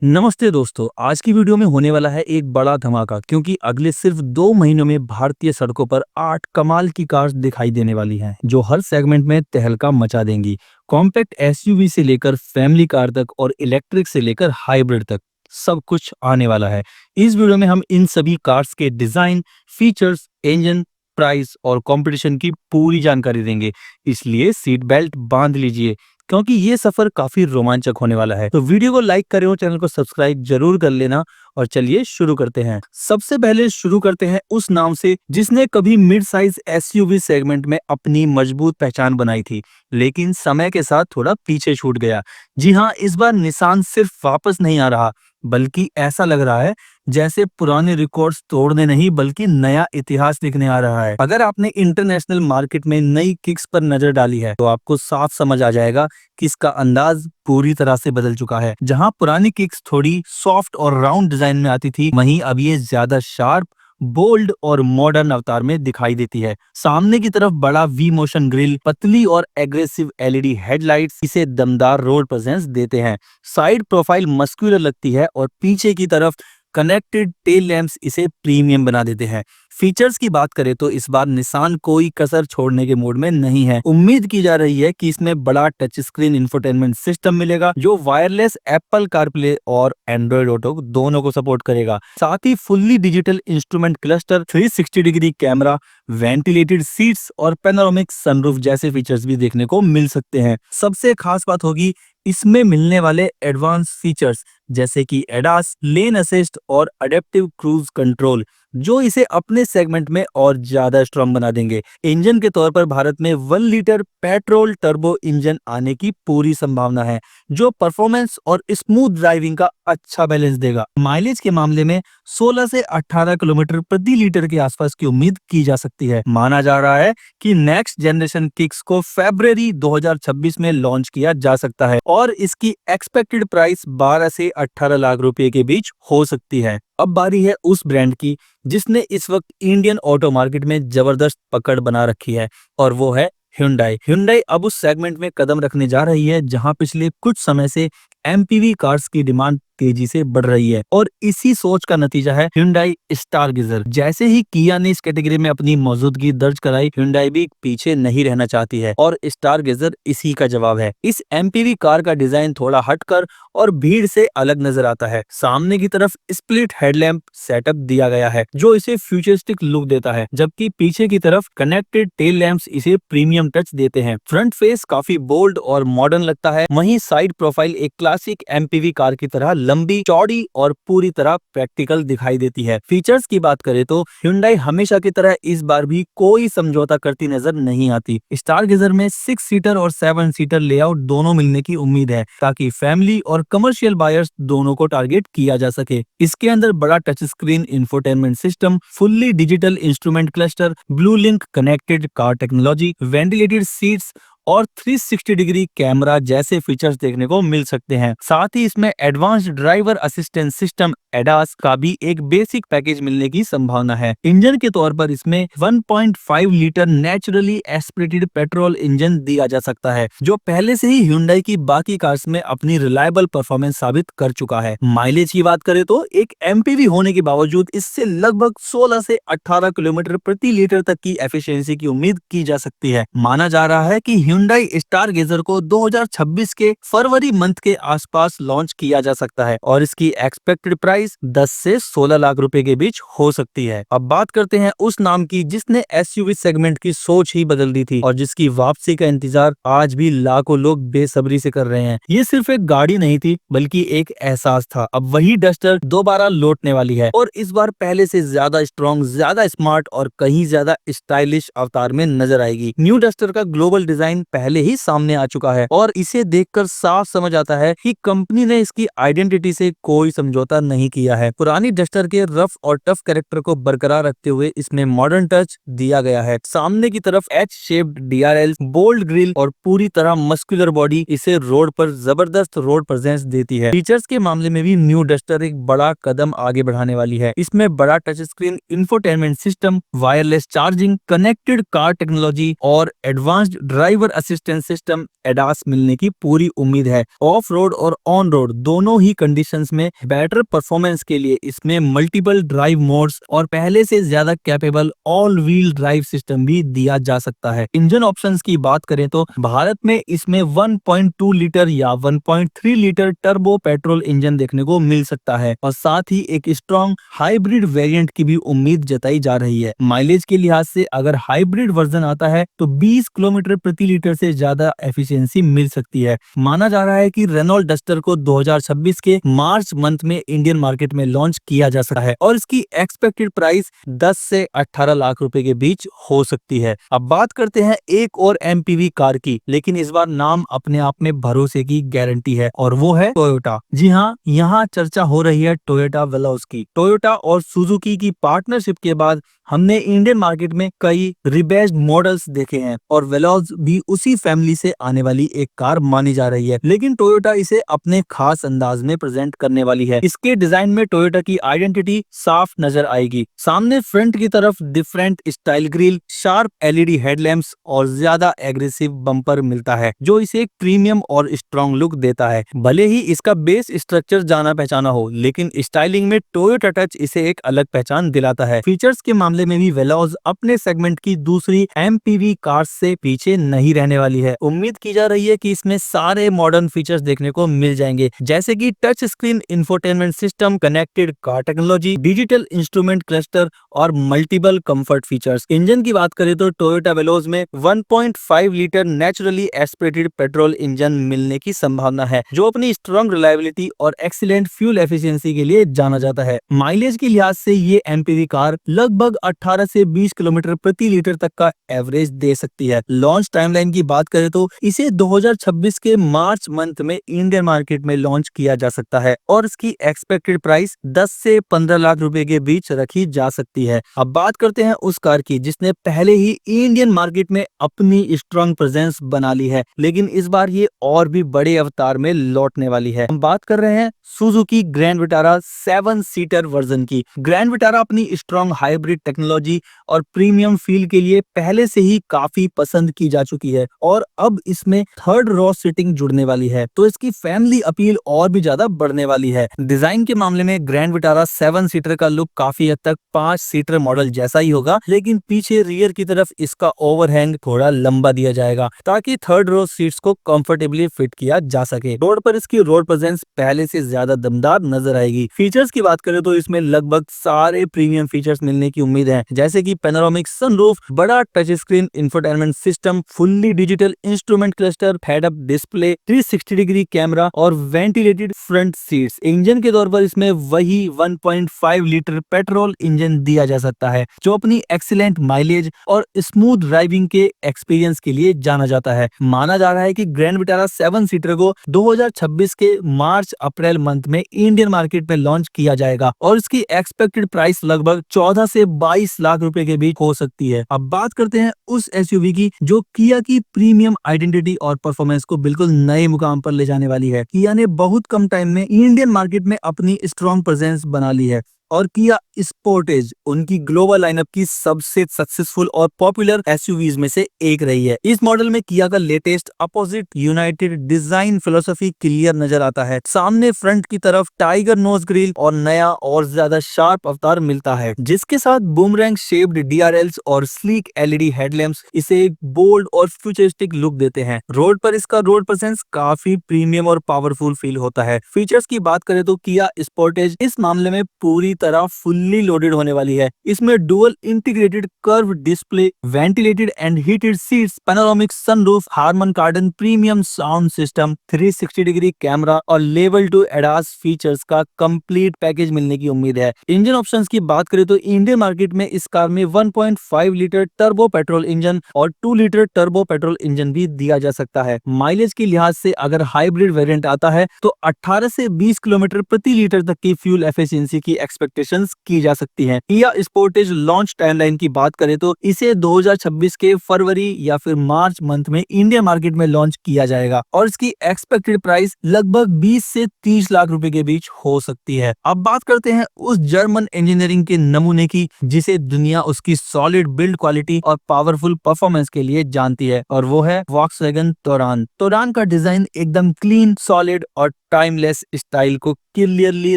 नमस्ते दोस्तों, आज की वीडियो में होने वाला है एक बड़ा धमाका क्योंकि अगले सिर्फ 2 महीनों में भारतीय सड़कों पर 8 कमाल की कार्स दिखाई देने वाली हैं, जो हर सेगमेंट में तहलका मचा देंगी। कॉम्पैक्ट एसयूवी से लेकर फैमिली कार तक और इलेक्ट्रिक से लेकर हाइब्रिड तक सब कुछ आने वाला है। इस वीडियो में हम इन सभी कार्स के डिजाइन, फीचर्स, इंजन, प्राइस और कंपटीशन की पूरी जानकारी देंगे। इसलिए सीट बेल्ट बांध लीजिए क्योंकि ये सफर काफी रोमांचक होने वाला है। तो वीडियो को लाइक करें और चैनल को सब्सक्राइब जरूर कर लेना। और चलिए शुरू करते हैं। सबसे पहले शुरू करते हैं उस नाम से जिसने कभी मिड साइज एसयूवी सेगमेंट में अपनी मजबूत पहचान बनाई थी, लेकिन समय के साथ थोड़ा पीछे छूट गया। जी हाँ, इस बार निसान सिर्फ वापस नहीं आ रहा, बल्कि ऐसा लग रहा है जैसे पुराने रिकॉर्ड्स तोड़ने नहीं बल्कि नया इतिहास लिखने आ रहा है। अगर आपने इंटरनेशनल मार्केट में नई किक्स पर नजर डाली है तो आपको साफ समझ आ जाएगा कि इसका अंदाज पूरी तरह से बदल चुका है। जहां पुरानी किक्स थोड़ी सॉफ्ट और राउंड डिजाइन में आती थी, वहीं अब ये ज्यादा शार्प, बोल्ड और मॉडर्न अवतार में दिखाई देती है। सामने की तरफ बड़ा वी मोशन ग्रिल, पतली और एग्रेसिव एलईडी हेडलाइट्स इसे दमदार रोड प्रेजेंस देते हैं। साइड प्रोफाइल मस्कुलर लगती है और पीछे की तरफ कनेक्टेड टेल लैंप्स इसे प्रीमियम बना देते हैं। फीचर्स की बात करें तो इस बार निसान कोई कसर छोड़ने के मूड में नहीं है। उम्मीद की जा रही है कि इसमें बड़ा टच स्क्रीन इंफोटेनमेंट सिस्टम मिलेगा जो वायरलेस एप्पल कारप्ले और एंड्रॉइड ऑटो दोनों को सपोर्ट करेगा। साथ ही fully digital instrument cluster, 360 degree camera, ventilated seats और पैनोरामिक सनरूफ जैसे फीचर्स भी देखने को मिल सकते हैं। सबसे खास बात होगी इसमें मिलने वाले एडवांस फीचर्स जैसे कि एडास, लेन असिस्ट और अडेप्टिव क्रूज कंट्रोल, जो इसे अपने सेगमेंट में और ज्यादा स्ट्रॉन्ग बना देंगे। इंजन के तौर पर भारत में 1 लीटर पेट्रोल टर्बो इंजन आने की पूरी संभावना है, जो परफॉर्मेंस और स्मूथ ड्राइविंग का अच्छा बैलेंस देगा। माइलेज के मामले में 16 से 18 किलोमीटर प्रति लीटर के आसपास की उम्मीद की जा सकती है। माना जा रहा है कि नेक्स्ट जनरेशन किक्स को फरवरी 2026 में लॉन्च किया जा सकता है और इसकी एक्सपेक्टेड प्राइस 12 से 18 लाख रुपए के बीच हो सकती है। अब बारी है उस ब्रांड की जिसने इस वक्त इंडियन ऑटो मार्केट में जबरदस्त पकड़ बना रखी है, और वो है Hyundai। Hyundai अब उस सेगमेंट में कदम रखने जा रही है जहां पिछले कुछ समय से एमपीवी कार्स की डिमांड तेजी से बढ़ रही है, और इसी सोच का नतीजा है Hyundai स्टारगेजर। जैसे ही किया ने इस कैटेगरी में अपनी मौजूदगी दर्ज कराई, Hyundai भी पीछे नहीं रहना चाहती है और स्टारगेजर इसी का जवाब है। इस एमपीवी कार का डिजाइन थोड़ा हटकर और भीड़ से अलग नजर आता है। सामने की तरफ स्प्लिट हेडलैम्प सेटअप दिया गया है जो इसे फ्यूचरिस्टिक लुक देता है, जबकि पीछे की तरफ कनेक्टेड टेल लैंप्स इसे प्रीमियम टच देते हैं। फ्रंट फेस काफी बोल्ड और मॉडर्न लगता है, वहीं साइड प्रोफाइल एक क्लासिक एमपीवी कार की तरह लंबी, चौड़ी और पूरी तरह प्रैक्टिकल दिखाई देती है। फीचर्स की बात करें तो Hyundai हमेशा की तरह इस बार भी कोई समझौता करती नजर नहीं आती। स्टारगेजर में 6 सीटर और 7 सीटर लेआउट दोनों मिलने की उम्मीद है ताकि फैमिली और कमर्शियल बायर्स दोनों को टारगेट किया जा सके। इसके अंदर बड़ा touch screen infotainment system, fully digital instrument cluster, blue link connected car technology, ventilated seats और 360 डिग्री कैमरा जैसे फीचर्स देखने को मिल सकते हैं। साथ ही इसमें advanced driver assistance system ADAS का भी एक बेसिक पैकेज मिलने की संभावना है। इंजन के तौर पर इसमें 1.5 litre naturally aspirated petrol engine दिया जा सकता है, जो पहले से ही Hyundai की बाकी कार्स में अपनी रिलायबल परफॉर्मेंस साबित कर चुका है। माइलेज की बात करें तो एक एमपीवी होने के बावजूद इससे लगभग 16 से 18 किलोमीटर प्रति लीटर तक की एफिशिएंसी की उम्मीद की जा सकती है। माना जा रहा है कि Hyundai स्टारगेजर को 2026 के फरवरी मंथ के आसपास लॉन्च किया जा सकता है और इसकी एक्सपेक्टेड प्राइस 10 से 16 लाख रुपए के बीच हो सकती है। अब बात करते हैं उस नाम की जिसने एसयूवी सेगमेंट की सोच ही बदल दी थी और जिसकी वापसी का इंतजार आज भी लाखों लोग बेसब्री से कर रहे हैं। ये सिर्फ एक गाड़ी नहीं थी बल्कि एक एहसास था। अब वही डस्टर दोबारा लौटने वाली है और इस बार पहले से ज्यादा स्ट्रॉन्ग, ज्यादा स्मार्ट और कहीं ज्यादा स्टाइलिश अवतार में नजर आएगी। न्यू डस्टर का ग्लोबल डिजाइन पहले ही सामने आ चुका है और इसे देखकर साफ समझ आता है कि कंपनी ने इसकी आइडेंटिटी से कोई समझौता नहीं किया है। पुरानी डस्टर के रफ और टफ कैरेक्टर को बरकरार रखते हुए इसमें मॉडर्न टच दिया गया है। सामने की तरफ H shaped DRL, bold grille और पूरी तरह मस्कुलर बॉडी इसे रोड पर जबरदस्त रोड प्रेजेंस देती है। फीचर्स के मामले में भी न्यू डस्टर एक बड़ा कदम आगे बढ़ाने वाली है। इसमें बड़ा touch screen infotainment system, wireless charging, connected car technology और advanced driver assistance system ADAS मिलने की पूरी उम्मीद है। ऑफ रोड और ऑन रोड दोनों ही कंडीशंस में बेटर परफॉर्मेंस के लिए इसमें मल्टीपल ड्राइव मोड्स और पहले से ज्यादा capable all wheel drive system भी दिया जा सकता है। इंजन ऑप्शंस की बात करें तो भारत में इसमें 1.2 लीटर या 1.3 लीटर टर्बो पेट्रोल इंजन देखने को मिल सकता है और साथ ही एक स्ट्रॉन्ग हाइब्रिड वेरिएंट की भी उम्मीद जताई जा रही है। माइलेज के लिहाज से अगर हाइब्रिड वर्जन आता है तो 20 किलोमीटर प्रति लीटर से ज्यादा एफिशिएंसी मिल सकती है। माना जा रहा है कि रेनॉल्ट डस्टर को 2026 के मार्च मंथ में इंडियन मार्केट में लॉन्च किया जा सकता है और इसकी एक्सपेक्टेड प्राइस 10 से 18 लाख रुपए के बीच हो सकती है। अब बात करते हैं एक और एमपीवी कार की, लेकिन इस बार नाम अपने आप में भरोसे की गारंटी है और वो है टोयोटा। जी हाँ, यहाँ चर्चा हो रही है टोयोटा वेलोज की। टोयोटा और सुजुकी की पार्टनरशिप के बाद हमने इंडियन मार्केट में कई रिबेस्ड मॉडल्स देखे हैं और वेलोज भी उसी फैमिली से आने वाली एक कार मानी जा रही है, लेकिन टोयोटा इसे अपने खास अंदाज में प्रेजेंट करने वाली है। इसके डिजाइन में टोयोटा की आइडेंटिटी साफ नजर आएगी। सामने फ्रंट की तरफ different style grill, sharp LED headlamps और ज्यादा एग्रेसिव बम्पर मिलता है जो इसे एक प्रीमियम और स्ट्रॉन्ग लुक देता है। भले ही इसका बेस स्ट्रक्चर जाना पहचाना हो, लेकिन स्टाइलिंग में टोयोटा टच इसे एक अलग पहचान दिलाता है। फीचर्स के मामले में भी वेलोज अपने सेगमेंट की दूसरी एमपीवी कार्स से पीछे नहीं रहने वाली है। उम्मीद की जा रही है कि इसमें सारे मॉडर्न फीचर्स देखने को मिल जाएंगे, जैसे कि touch screen infotainment system, connected car technology, digital instrument cluster और मल्टीपल कंफर्ट फीचर्स। इंजन की बात करें तो टोयोटा वेलोज में 1.5 litre naturally aspirated petrol engine मिलने की संभावना है, जो अपनी स्ट्रॉन्ग रिलायबिलिटी और एक्सीलेंट फ्यूल एफिशिएंसी के लिए जाना जाता है। माइलेज के लिहाज से ये एमपीवी कार लगभग 18 से 20 किलोमीटर प्रति लीटर तक का एवरेज दे सकती है। लॉन्च टाइमलाइन की बात करें तो इसे 2026 के मार्च मंथ में इंडियन मार्केट में लॉन्च किया जा सकता है और इसकी एक्सपेक्टेड प्राइस 10 से 15 लाख रुपए के बीच रखी जा सकती है। अब बात करते हैं उस कार की जिसने पहले ही इंडियन मार्केट में अपनी स्ट्रॉन्ग प्रेजेंस बना ली है, लेकिन इस बार ये और भी बड़े अवतार में लौटने वाली है। हम बात कर रहे हैं Suzuki grand Vitara 7 seater version की। ग्रैंड विटारा अपनी स्ट्रॉन्ग हाइब्रिड टेक्नोलॉजी और प्रीमियम फील के लिए पहले से ही काफी पसंद की जा चुकी है और अब इसमें थर्ड रो सीटिंग जुड़ने वाली है, तो इसकी फैमिली अपील और भी ज्यादा बढ़ने वाली है। डिजाइन के मामले में ग्रैंड विटारा 7 सीटर का लुक काफी हद तक 5 सीटर मॉडल जैसा ही होगा, लेकिन पीछे रियर की तरफ इसका ओवरहैंग थोड़ा लंबा दिया जाएगा ताकि थर्ड रो सीट्स को कंफर्टेबली फिट किया जा सके। रोड पर इसकी रोड प्रेजेंस पहले से ज्यादा दमदार नजर आएगी। फीचर्स की बात करें तो इसमें लगभग सारे प्रीमियम फीचर्स मिलने की उम्मीद है, जैसे कि पैनोरामिक सनरूफ, बड़ा touch screen infotainment system, fully digital instrument cluster, head up display, 360 degree camera और वेंटिलेटेड फ्रंट सीट्स। इंजन के तौर पर इसमें वही 1.5 लीटर पेट्रोल इंजन दिया जा सकता है जो अपनी एक्सीलेंट माइलेज और स्मूथ ड्राइविंग के एक्सपीरियंस के लिए जाना जाता है। माना जा रहा है कि ग्रैंड विटारा 7 सीटर को 2026 के मार्च अप्रैल मंथ में इंडियन मार्केट में लॉन्च किया जाएगा और इसकी एक्सपेक्टेड प्राइस लगभग 14 से 22 लाख रुपए के बीच हो सकती है। अब बात करते हैं उस एसयूवी की जो किया की प्रीमियम आइडेंटिटी और परफॉर्मेंस को बिल्कुल नए मुकाम पर ले जाने वाली है। किया ने बहुत कम टाइम में इंडियन मार्केट में अपनी स्ट्रॉन्ग प्रेजेंस बना ली है और किया स्पोर्टेज उनकी ग्लोबल लाइनअप की सबसे सक्सेसफुल और पॉपुलर एसयूवीज में से एक रही है। इस मॉडल में किया का latest opposite United design philosophy clear नजर आता है। सामने फ्रंट की तरफ टाइगर नोज ग्रिल और नया और ज्यादा शार्प अवतार मिलता है, जिसके साथ बूमरैंग शेप्ड डीआरएल्स और स्लीक एलईडी हेडलैम्प्स इसे एक बोल्ड और फ्यूचरिस्टिक लुक देते हैं। रोड पर इसका रोड प्रेजेंस काफी प्रीमियम और पावरफुल फील होता है। फीचर्स की बात करें तो किया स्पोर्टेज इस मामले में पूरी तरह फुल्ली लोडेड होने वाली है। इसमें dual integrated curve display, ventilated and heated seats, panoramic sunroof, Harman Kardon premium sound system, 360 degree camera और लेवल 2 एडास फीचर्स का कंप्लीट पैकेज मिलने की उम्मीद है। इंजन ऑप्शंस की बात करें तो इंडियन मार्केट में इस कार में 1.5 लीटर टर्बो पेट्रोल इंजन और 2 लीटर टर्बो पेट्रोल इंजन भी दिया जा सकता है। माइलेज के लिहाज से अगर हाइब्रिड वेरिएंट आता है तो 18 से 20 किलोमीटर प्रति लीटर तक की फ्यूल एफिशिएंसी की एक्सपेक्ट एक्सपेक्टेशंस की जा सकती हैं। किया स्पोर्टेज लॉन्च टाइमलाइन की बात करें तो इसे 2026 के फरवरी या फिर मार्च मंथ में इंडियन मार्केट में लॉन्च किया जाएगा और इसकी एक्सपेक्टेड प्राइस लगभग 20 से 30 लाख रुपए के बीच हो सकती है। अब बात करते हैं उस जर्मन इंजीनियरिंग के नमूने की जिसे दुनिया उसकी सॉलिड बिल्ड क्वालिटी और पावरफुल परफॉर्मेंस के लिए जानती है, और वो है वॉक्सवैगन तौरान। तौरान का डिजाइन एकदम क्लीन, सॉलिड और टाइमलेस स्टाइल को क्लियरली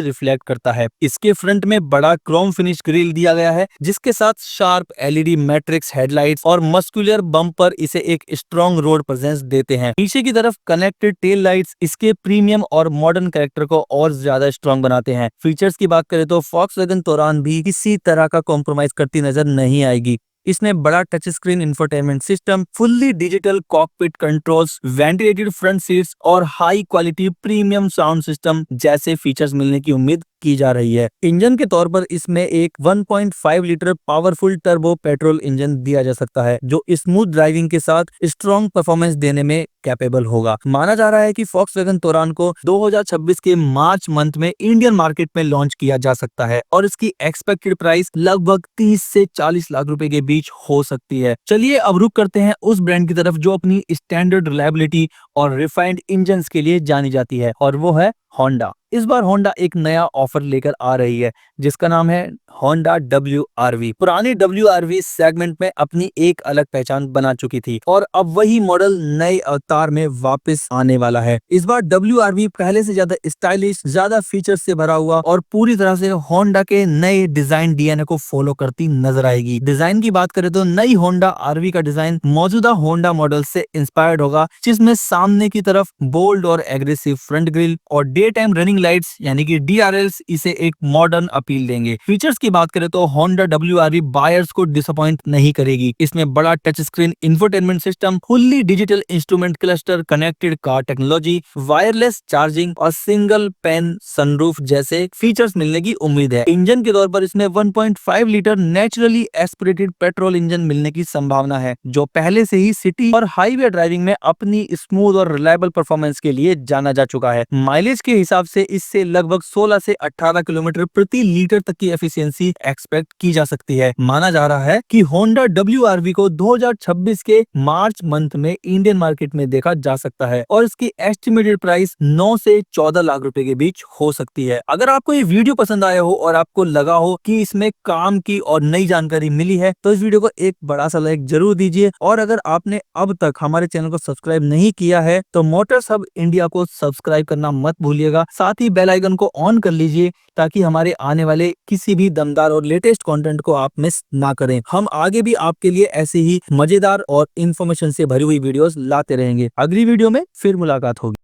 रिफ्लेक्ट करता है। इसके फ्रंट में बड़ा क्रोम फिनिश ग्रिल दिया गया है जिसके साथ शार्प एलईडी मैट्रिक्स हेडलाइट्स और मस्कुलर बम्पर इसे एक स्ट्रॉन्ग रोड प्रेजेंस देते हैं। पीछे की तरफ कनेक्टेड टेल लाइट्स इसके प्रीमियम और मॉडर्न कैरेक्टर को और ज्यादा स्ट्रॉन्ग बनाते हैं। फीचर्स की बात करें तो वॉक्सवैगन तौरान भी किसी तरह का कॉम्प्रोमाइज करती नजर नहीं आएगी। इसने बड़ा touch screen infotainment system, fully digital cockpit controls, ventilated front seats और high quality premium sound system जैसे फीचर्स मिलने की उम्मीद की जा रही है। इंजन के तौर पर इसमें एक 1.5 litre powerful turbo petrol engine दिया जा सकता है जो स्मूथ ड्राइविंग के साथ स्ट्रॉन्ग परफॉर्मेंस देने में कैपेबल होगा। माना जा रहा है कि वॉक्सवैगन तौरान को 2026 के मार्च मंथ में इंडियन मार्केट में लॉन्च किया जा सकता है और इसकी एक्सपेक्टेड प्राइस लगभग 30 से 40 लाख रुपए के बीच हो सकती है। चलिए अब रुक करते हैं उस ब्रांड की तरफ जो अपनी स्टैंडर्ड रिलायबिलिटी और रिफाइंड इंजन के लिए जानी जाती है, और वो है होंडा। इस बार होंडा एक नया ऑफर लेकर आ रही है जिसका नाम है होंडा WRV। पुरानी WRV सेगमेंट में अपनी एक अलग पहचान बना चुकी थी और अब वही मॉडल नए अवतार में वापस आने वाला है। इस बार WRV पहले से ज्यादा स्टाइलिश, ज्यादा फीचर्स से भरा हुआ और पूरी तरह से होंडा के नए डिजाइन DNA को फॉलो करती नजर आएगी। डिजाइन की बात करें तो नई होंडा RV का डिजाइन मौजूदा होंडा मॉडल से इंस्पायर्ड होगा जिसमें सामने की तरफ बोल्ड और एग्रेसिव फ्रंट ग्रिल और डे टाइम रनिंग लाइट्स यानी कि DRLs इसे एक मॉडर्न अपील देंगे। फीचर्स की बात करें तो होंडा WRV बायर्स को डिसअपॉइंट नहीं करेगी। इसमें बड़ा touch screen infotainment system, fully digital instrument cluster, connected car technology, wireless charging और सिंगल पेन सनरूफ जैसे फीचर्स मिलने की उम्मीद है। इंजन के तौर पर इसमें 1.5 litre naturally aspirated petrol engine मिलने की संभावना है जो पहले से ही सिटी और हाईवे ड्राइविंग में अपनी स्मूथ और रिलायबल परफॉर्मेंस के लिए जाना जा चुका है। माइलेज के हिसाब से इससे लगभग 16 से 18 किलोमीटर प्रति लीटर तक की एफिशिएंसी एक्सपेक्ट की जा सकती है। माना जा रहा है कि होंडा WRV को 2026 के मार्च मंथ में इंडियन मार्केट में देखा जा सकता है और इसकी एस्टिमेटेड प्राइस 9 से 14 लाख रुपए के बीच हो सकती है। अगर आपको ये वीडियो पसंद आया हो और आपको लगा हो कि इसमें काम की और नई जानकारी मिली है तो इस वीडियो को एक बड़ा सा लाइक जरूर दीजिए, और अगर आपने अब तक हमारे चैनल को सब्सक्राइब नहीं किया है तो मोटर्स हब इंडिया को सब्सक्राइब करना मत भूलिएगा। साथ ही बेल आइकन को ऑन कर लीजिए ताकि हमारे आने वाले किसी भी दमदार और लेटेस्ट कंटेंट को आप मिस ना करें। हम आगे भी आपके लिए ऐसे ही मजेदार और इन्फॉर्मेशन से भरी हुई वीडियोस लाते रहेंगे। अगली वीडियो में फिर मुलाकात होगी।